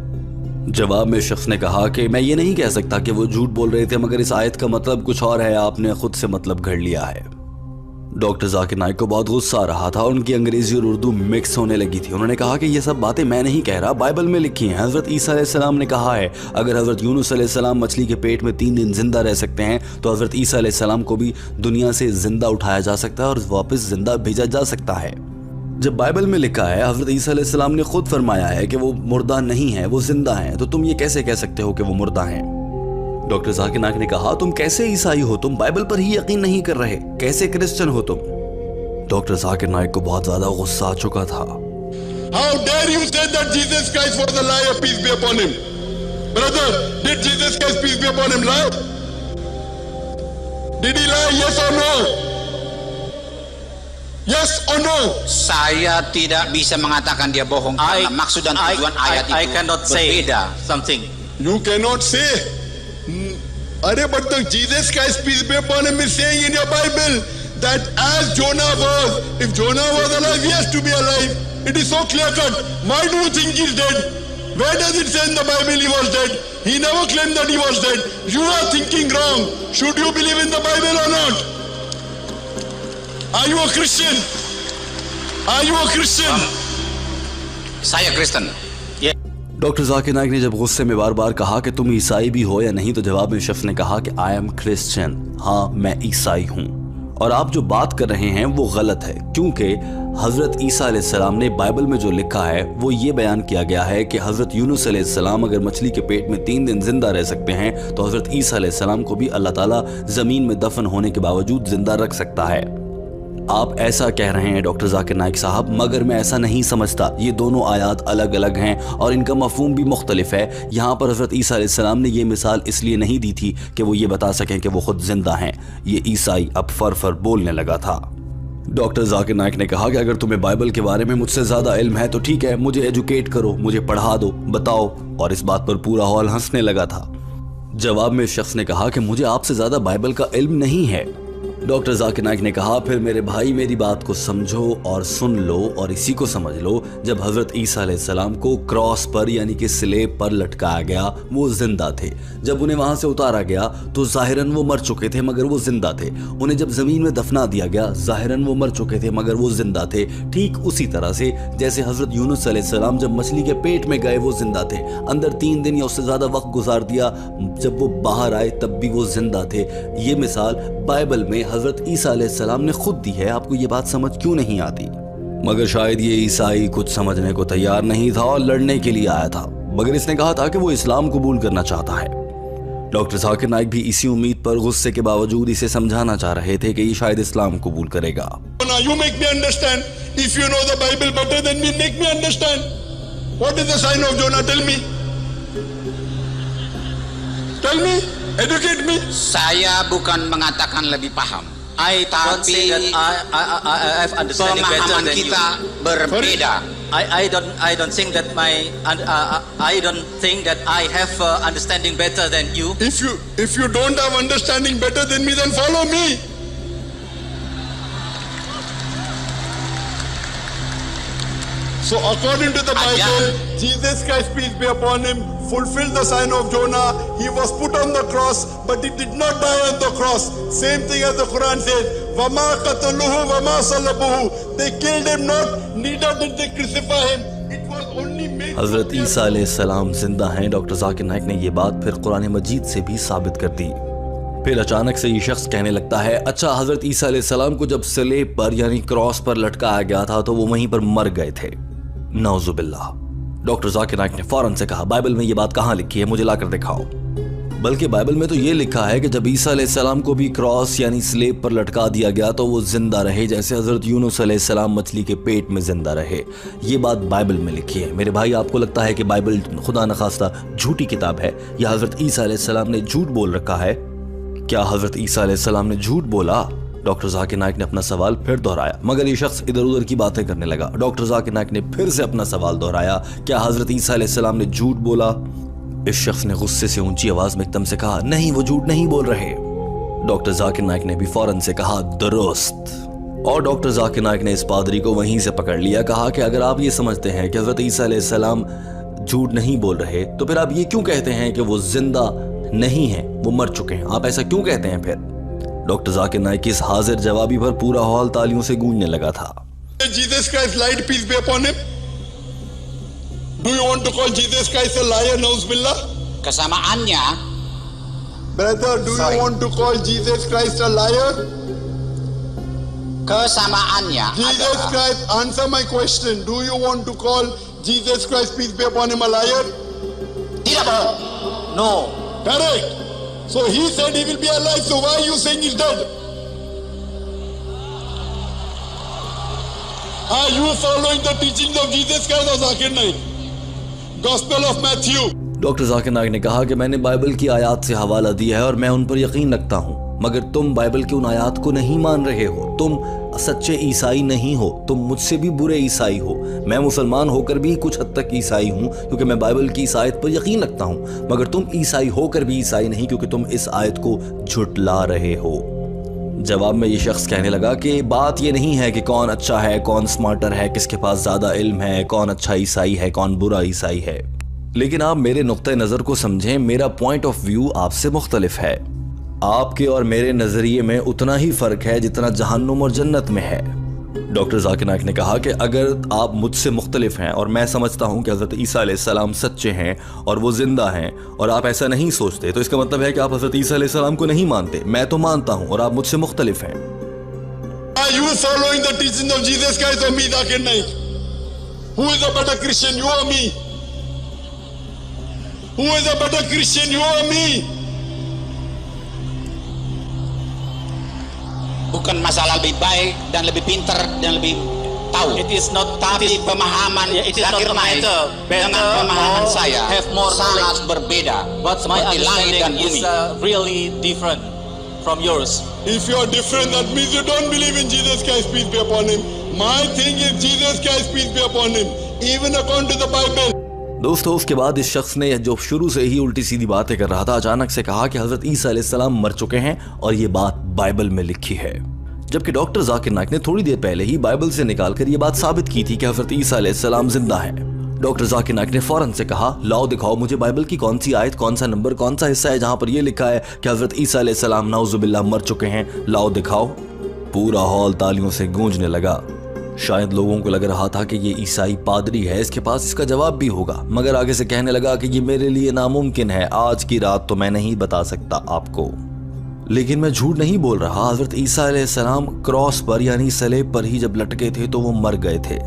जवाब में शख्स ने कहा कि मैं ये नहीं कह सकता कि वो झूठ बोल रहे थे, मगर इस आयत का मतलब कुछ और है, आपने खुद से मतलब घड़ लिया है। डॉक्टर जाकिर नाइक को बहुत गुस्सा आ रहा था, उनकी अंग्रेजी और उर्दू मिक्स होने लगी थी। उन्होंने कहा कि ये सब बातें मैं नहीं कह रहा, बाइबल में लिखी हैं। हजरत ईसा अलैहिस्सलाम ने कहा है अगर हजरत यूनुस अलैहिस्सलाम मछली के पेट में 3 दिन जिंदा रह सकते हैं तो हजरत ईसा अलैहिस्सलाम को भी दुनिया से जिंदा उठाया जा सकता है और वापस जिंदा भेजा जा सकता है। जब बाइबल में लिखा है, हजरत ईसा अलैहिस्सलाम ने खुद फरमाया है कि वो मुर्दा नहीं है, वो जिंदा है, तो तुम ये कैसे कह सकते हो कि वो मुर्दा हैं? डॉक्टर जाकिर नाइक ने कहा, तुम कैसे ईसाई हो? तुम बाइबल पर ही यकीन नहीं कर रहे, कैसे क्रिश्चियन हो तुम? डॉक्टर जाकिर नाइक को बहुत ज्यादा गुस्सा आ चुका था। How dare you say that Jesus Christ was a liar, peace be upon him? Brother, did Jesus Christ, peace be upon him, lie? Did he lie, yes or no? Yes or no? Saya tidak bisa mengatakan dia bohong karena maksud dan tujuan ayat itu I cannot say berbeda. something. You cannot say. Arey, but the Jesus Christ, peace be upon him, is saying in your Bible that as Jonah was, if Jonah was alive, he has to be alive. It is so clear cut. Why do you think he's dead? Where does it say in the Bible he was dead? He never claimed that he was dead. You are thinking wrong. Should you believe in the Bible or not? Are you a Christian? Are you a Christian? Saya Kristen. Doctor Zakir Naik ने जब गुस्से में बार बार कहा कि तुम ईसाई भी हो या नहीं, तो जवाब में शख्स ने कहा कि आई एम क्रिश्चियन, हाँ मैं ईसाई हूँ। और आप जो बात कर रहे हैं वो गलत है, क्योंकि हजरत ईसा अलैहिस्सलाम ने बाइबल में जो लिखा है वो ये बयान किया गया है कि हजरत यूनुस अलैहिस्सलाम अगर मछली के पेट में 3 दिन जिंदा रह सकते हैं तो हजरत ईसा अलैहिस्सलाम को भी अल्लाह ताला जमीन में दफन होने के बावजूद जिंदा रख सकता है। आप ऐसा कह रहे हैं डॉक्टर जाकिर नाइक साहब, मगर मैं ऐसा नहीं समझता। ये दोनों आयात अलग अलग हैं और इनका मफहूम भी मुख्तलिफ है। यहाँ पर हजरत ईसा अलैहिस्सलाम ने ये मिसाल इसलिए नहीं दी थी कि वो ये बता सकें कि वो खुद जिंदा हैं। ये ईसाई अब फर बोलने लगा था। डॉक्टर जाकिर नाइक ने कहा कि अगर तुम्हें बाइबल के बारे में मुझसे ज्यादा इल्म है तो ठीक है, मुझे एजुकेट करो, मुझे पढ़ा दो, बताओ। और इस बात पर पूरा हॉल हंसने लगा था। जवाब में शख्स ने कहा कि मुझे आपसे ज्यादा बाइबल का इल्म नहीं है। डॉक्टर जाकिर नाइक ने कहा, फिर मेरे भाई मेरी बात को समझो और सुन लो और इसी को समझ लो। जब हजरत ईसा अलैहिस्सलाम को क्रॉस पर यानी कि स्लेब पर लटकाया गया वो जिंदा थे। जब उन्हें वहां से उतारा गया तो जाहिरन वो मर चुके थे मगर वो जिंदा थे। उन्हें जब जमीन में दफना दिया गया जाहिरन वो मर चुके थे मगर वो जिंदा थे। ठीक उसी तरह से जैसे हजरत यूनुस अलैहिस्सलाम जब मछली के पेट में गए वो जिंदा थे, अंदर 3 दिन या उससे ज्यादा वक्त गुजार दिया, जब वो बाहर आए तब भी वो जिंदा थे। ये मिसाल बाइबल में हजरत ईसा अलैहिस्सलाम ने खुद दी है। आपको ये बात समझ क्यों नहीं आती? मगर शायद ये ईसाई कुछ समझने को तैयार नहीं था और लड़ने के लिए आया था, मगर इसने कहा था कि वो इस्लाम कबूल करना चाहता है। डॉक्टर जाकिर नाइक भी इसी उम्मीद पर गुस्से के बावजूद इसे समझाना चाह रहे थे कि ये शायद इस्लाम कबूल करेगा। You make me understand. If you know the Bible better than me, make me understand. What is the sign of Jonah? Tell me. Tell me. Educate me. Saya bukan mengatakan lebih paham. I don't say that I have understanding better Pemahaman than you. kita berbeda. I don't think that I don't think that I have understanding better than you. If you don't have understanding better than me, then follow me. So according to the Bible, Jesus Christ, peace be upon him, fulfilled the sign of Jonah. He was put on the cross, but he did not die on the cross. Same thing as the Quran says, "Wama qataluhu wama salabuhu." They killed him not, neither did they crucify him. It was only made. हजरत ईसा अलैहिस्सलाम जिंदा हैं। Doctor Zakir Naik ने ये बात फिर कुरान मजीद से भी साबित कर दी। फिर अचानक से ये शख्स कहने लगता है, अच्छा हजरत ईसा अलैहिस्सलाम को जब सलेब पर यानी क्रॉस पर लटकाया गया था तो वो वहीं पर मर गए थे। नाउजुबिल्लाह। डॉक्टर जाकिर नाइक ने फौरन से कहा, बाइबल में ये बात कहाँ लिखी है, मुझे लाकर दिखाओ। बल्कि बाइबल में तो ये लिखा है कि जब ईसा अलैहिस्सलाम को भी क्रॉस यानी स्लेब पर लटका दिया गया तो वो जिंदा रहे, जैसे हजरत यूनुस अलैहिस्सलाम मछली के पेट में जिंदा रहे। ये बात बाइबल में लिखी है। मेरे भाई, आपको लगता है कि बाइबल खुदा न खास्ता झूठी किताब है या हजरत ईसा अलैहिस्सलाम ने झूठ बोल रखा है? क्या हजरत ईसा अलैहिस्सलाम ने झूठ बोला? डॉक्टर जाकिर नाइक ने अपना सवाल फिर दोहराया, मगर ये शख्स इधर उधर की बातें करने लगा। डॉक्टर जाकिर नाइक ने फिर से अपना सवाल दोहराया, क्या हजरत ईसा अलैहिस्सलाम ने झूठ बोला? इस शख्स ने गुस्से से ऊंची आवाज में एकदम से कहा, नहीं, वो झूठ नहीं बोल रहे। डॉक्टर जाकिर नाइक ने भी फौरन से कहा, दुरुस्त। और डॉक्टर जाकिर नाइक ने इस पादरी को वहीं से पकड़ लिया। कहा कि अगर आप ये समझते हैं कि हजरत ईसा अलैहिस्सलाम झूठ नहीं बोल रहे तो फिर आप ये क्यों कहते हैं कि वो जिंदा नहीं है, वो मर चुके हैं? आप ऐसा क्यों कहते हैं फिर? डॉक्टर जाकिर नाइक की इस हाजिर जवाबी पर पूरा हॉल तालियों से गूंजने लगा था। Jesus Christ lied, peace be upon him. Do you want to call Jesus Christ a liar, Nauzubillah? Kesamaannya, Brother, do you want to call Jesus Christ a liar? kesamaannya Jesus adalah Christ, answer my question. Do you want to call Jesus Christ, peace be upon him, a liar? tidak bohong. No. Correct. So he said he will be alive, so why are you saying he's dead? Are you following the teachings of Jesus Christ or Zakir Naik? Gospel of Matthew. Doctor Zakir Naik ने कहा कि मैंने Bible की आयत से हवाला दिया है और मैं उन पर यकीन रखता हूँ, मगर तुम बाइबल की उन आयत को नहीं मान रहे हो। तुम सच्चे ईसाई नहीं हो, तुम मुझसे भी बुरे ईसाई हो। मैं मुसलमान होकर भी कुछ हद तक ईसाई हूँ क्योंकि मैं बाइबल की इस आयत पर यकीन रखता हूँ, मगर तुम ईसाई होकर भी ईसाई नहीं क्योंकि तुम इस आयत को झुटला रहे हो। जवाब में ये शख्स कहने लगा कि बात ये नहीं है कि कौन अच्छा है, कौन स्मार्टर है, किसके पास ज़्यादा इल्म है, कौन अच्छा ईसाई है, कौन बुरा ईसाई है, लेकिन आप मेरे नुक्ते नज़र को समझें। मेरा पॉइंट ऑफ व्यू आपसे मुख्तलिफ है। आपके और मेरे नज़रिए में उतना ही फ़र्क है जितना जहन्नुम और जन्नत में है। डॉक्टर जाकिर नाइक ने कहा कि अगर आप मुझसे मुख्तलिफ हैं और मैं समझता हूँ कि हज़रत ईसा अलैहिस्सलाम सच्चे हैं और वो ज़िंदा हैं और आप ऐसा नहीं सोचते, तो इसका मतलब है कि आप हज़रत ईसा अलैहिस्सलाम को नहीं मानते। मैं तो मानता हूँ और आप मुझसे मुख्तलिफ हैं। Are you following the teachings of Jesus Christ or me, Zakir Naik? Who is a better Christian, you or me? Who is a better Christian, you or me? bukan masalah lebih baik dan lebih pintar dan lebih tahu. It is not. Tapi pemahaman It is not Zakir a Naik matter. dengan Better pemahaman or saya have more sangat knowledge. berbeda. But my Seperti langit dan understanding bumi. is really different from yours. If you are different, that means you don't believe in Jesus Christ, peace be upon him. My thing is Jesus Christ, peace be upon him. Even according to the Bible. दोस्तों, उसके बाद इस शख्स ने जो शुरू से ही उल्टी सीधी बातें कर रहा था, अचानक से कहा कि हजरत ईसा अलैहिस्सलाम मर चुके हैं और ये बात बाइबल में लिखी है, जबकि डॉक्टर जाकिर नाइक ने थोड़ी देर पहले ही बाइबल से निकालकर ये बात साबित की थी कि हजरत ईसा अलैहिस्सलाम जिंदा है। डॉक्टर जाकिर नाइक ने फौरन से कहा, लाओ दिखाओ मुझे बाइबल की कौन सी आयत, कौन सा नंबर, कौन सा हिस्सा है जहां पर यह लिखा है कि हजरत ईसा अलैहिस्सलाम नाउजुबिल्लाह मर चुके हैं, लाओ दिखाओ। पूरा हॉल तालियों से गूंजने लगा। शायद लोगों को लग रहा था कि ये ईसाई पादरी है, इसके पास इसका जवाब भी होगा, मगर आगे से कहने लगा कि ये मेरे लिए नामुमकिन है, आज की रात तो मैं नहीं बता सकता आपको। लेकिन मैं झूठ नहीं बोल रहा, हजरत ईसा अलैहिस्सलाम क्रॉस पर यानी सलेब पर ही जब लटके थे तो वो मर गए थे।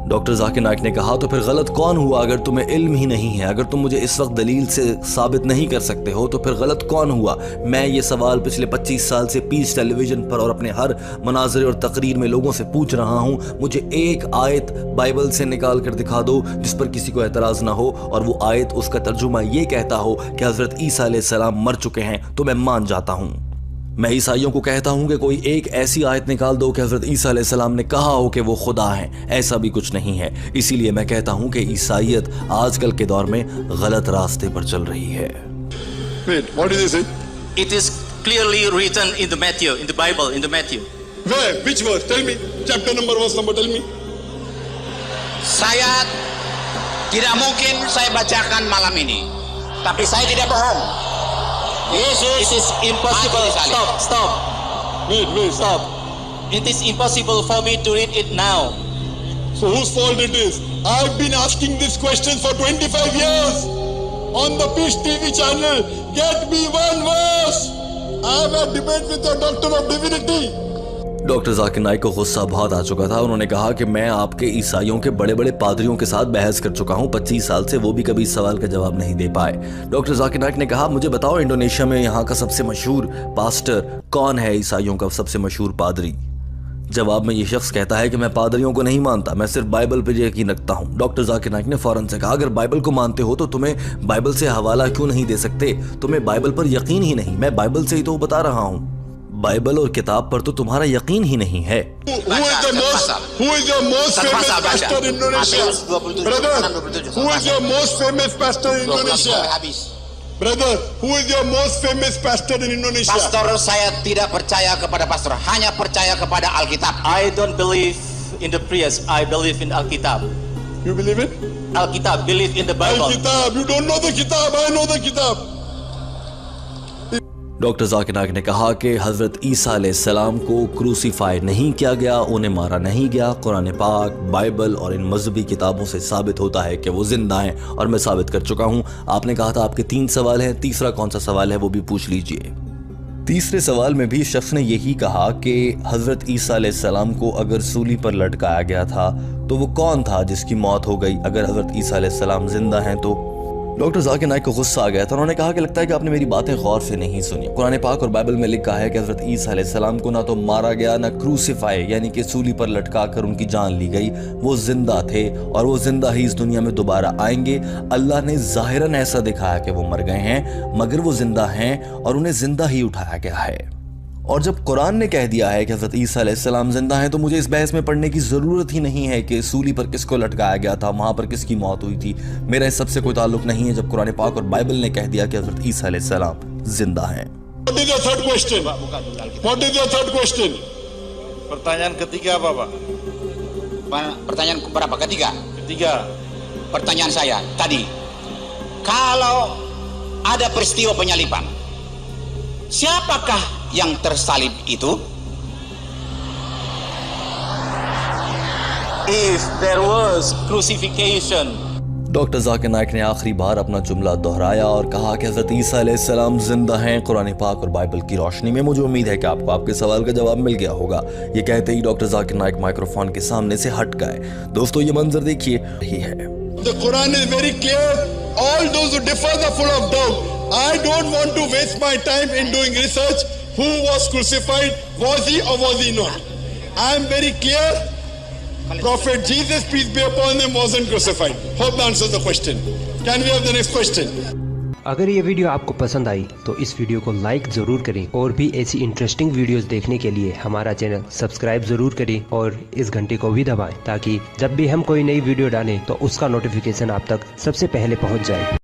डॉक्टर जाकिर नाइक ने कहा, तो फिर गलत कौन हुआ? अगर तुम्हें इल्म ही नहीं है, अगर तुम मुझे इस वक्त दलील से साबित नहीं कर सकते हो, तो फिर गलत कौन हुआ? मैं ये सवाल पिछले 25 साल से पीस टेलीविजन पर और अपने हर मनाज़रे और तकरीर में लोगों से पूछ रहा हूँ। मुझे एक आयत बाइबल से निकाल कर दिखा दो जिस पर किसी को एतराज़ ना हो, और वो आयत उसका तर्जुमा ये कहता हो कि हज़रत ईसा अलैहिस्सलाम मर चुके हैं, तो मैं मान जाता हूँ। मैं ईसाइयों को कहता हूं कि कोई एक ऐसी आयत निकाल दो कि हज़रत ईसा अलैहिस्सलाम ने कहा हो कि वो खुदा हैं। ऐसा भी कुछ नहीं है। इसीलिए मैं कहता हूं कि ईसाइयत आजकल के दौर में गलत रास्ते पर चल रही है। Wait, what did he say? It is clearly written in the Matthew, in the Bible, in the Matthew. Where? Which verse? Tell me. Chapter number, verse number, tell me. Saya tidak mungkin saya bacakan malam ini, tapi saya tidak bohong. Yesus, It is impossible. mati disalib. Stop. Wait. Stop. It is impossible for me to read it now. So whose fault it is? I've been asking this question for 25 years on the Peace TV channel. Get me one verse. I have a debate with the doctor of divinity. Doctor Zakir Naik को गुस्सा बहुत आ चुका था। उन्होंने कहा कि मैं आपके ईसाइयों के बड़े बड़े पादरियों के साथ बहस कर चुका हूं 25 साल से, वो भी कभी इस सवाल का जवाब नहीं दे पाए। डॉक्टर जाकिर नाइक ने कहा, मुझे बताओ इंडोनेशिया में यहाँ का सबसे मशहूर पास्टर कौन है, ईसाइयों का सबसे मशहूर पादरी? जवाब में ये शख्स कहता है कि मैं पादरियों को नहीं मानता, मैं सिर्फ बाइबल पर यकीन रखता हूँ। डॉक्टर जाकिर नाइक ने फौरन से कहा, अगर बाइबल को मानते हो तो तुम्हें बाइबल से हवाला क्यों नहीं दे सकते? तुम्हें बाइबल पर यकीन ही नहीं। मैं बाइबल से ही तो बता रहा हूँ, बाइबल और किताब पर तो तुम्हारा यकीन ही नहीं है। Who is your most famous pastor in Indonesia? Brother, who is your most famous pastor in Indonesia? Habis. Brother, who is your most famous pastor in Indonesia? Pastor, saya tidak percaya kepada pastor, hanya percaya kepada Alkitab. I don't believe in the priest. I believe in Alkitab. You believe it? Alkitab, believe in the Bible. Al-Kitab. You don't know the Kitab. I know the Kitab. Doctor Zakir Naik ने कहा कि हज़रत ईसा अलैहिस्सलाम को crucify नहीं किया गया, उन्हें मारा नहीं गया। कुरान पाक, बाइबल और इन मजहबी किताबों से साबित होता है कि वो जिंदा हैं, और मैं साबित कर चुका हूँ। आपने कहा था आपके 3 सवाल हैं, तीसरा कौन सा सवाल है वो भी पूछ लीजिए। तीसरे सवाल में भी शख्स ने यही कहा कि हज़रत ईसा अलैहिस्सलाम को अगर सूली पर लटकाया गया था तो वो कौन था जिसकी मौत हो गई? अगर हज़रत ईसा अलैहिस्सलाम जिंदा हैं तो? डॉक्टर जाकिर नाइक को गुस्सा आ गया था। उन्होंने कहा कि लगता है कि आपने मेरी बातें गौर से नहीं सुनी। कुरान पाक और बाइबल में लिखा है कि हज़रत ईसा अलैहिस्सलाम को ना तो मारा गया, ना क्रूसीफाई यानी कि सूली पर लटका कर उनकी जान ली गई। वो जिंदा थे और वो जिंदा ही इस दुनिया में दोबारा आएंगे। अल्लाह ने ज़ाहिरन ऐसा दिखाया कि वो मर गए हैं, मगर वो जिंदा हैं और उन्हें जिंदा ही उठाया गया है। और जब कुरान ने कह दिया है कि हज़रत ईसा अलैहिस्सलाम जिंदा हैं, तो मुझे इस बहस में पढ़ने की ज़रूरत ही नहीं है कि सूली पर किसको लटकाया गया था, वहाँ पर किसकी मौत हुई थी। मेरा इस सबसे कोई ताल्लुक नहीं है जब कुरान पाक और बाइबल ने कह दिया कि हज़रत ईसा अलैहिस्सलाम जिंदा हैं। What is your third question? What is your third question? Pertanyaan ketiga apa, Pak? Pertanyaan berapa? Ketiga. Ketiga. Pertanyaan saya tadi, kalau ada peristiwa penyaliban, siapakah yang tersalib itu? If there was crucifixion, doctor Zakir Naik ने आखिरी बार अपना जुमला दोहराया और कहा कि हज़रत ईसा अलैहिस्सलाम जिंदा हैं कुरान पाक और बाइबल की रोशनी में। मुझे उम्मीद है कि आपको आपके सवाल का जवाब मिल गया होगा। ये कहते ही डॉक्टर जाकिर नाइक माइक्रोफोन के सामने से हट गए। दोस्तों, ये मंजर देखिए, यही है। The Quran is very clear. All those who differ are full of doubt. I don't want to waste my time in doing research. Who was crucified? Was he or was he not? I am very clear. Prophet Jesus, peace be upon him, wasn't crucified. Hope that answers the question. Can we have the next question? अगर ये video आपको पसंद आई तो इस video को like ज़रूर करें, और भी ऐसी इंटरेस्टिंग वीडियोस देखने के लिए हमारा चैनल सब्सक्राइब ज़रूर करें और इस घंटे को भी दबाएं, ताकि जब भी हम कोई नई वीडियो डालें तो उसका नोटिफिकेशन आप तक सबसे पहले पहुंच जाए।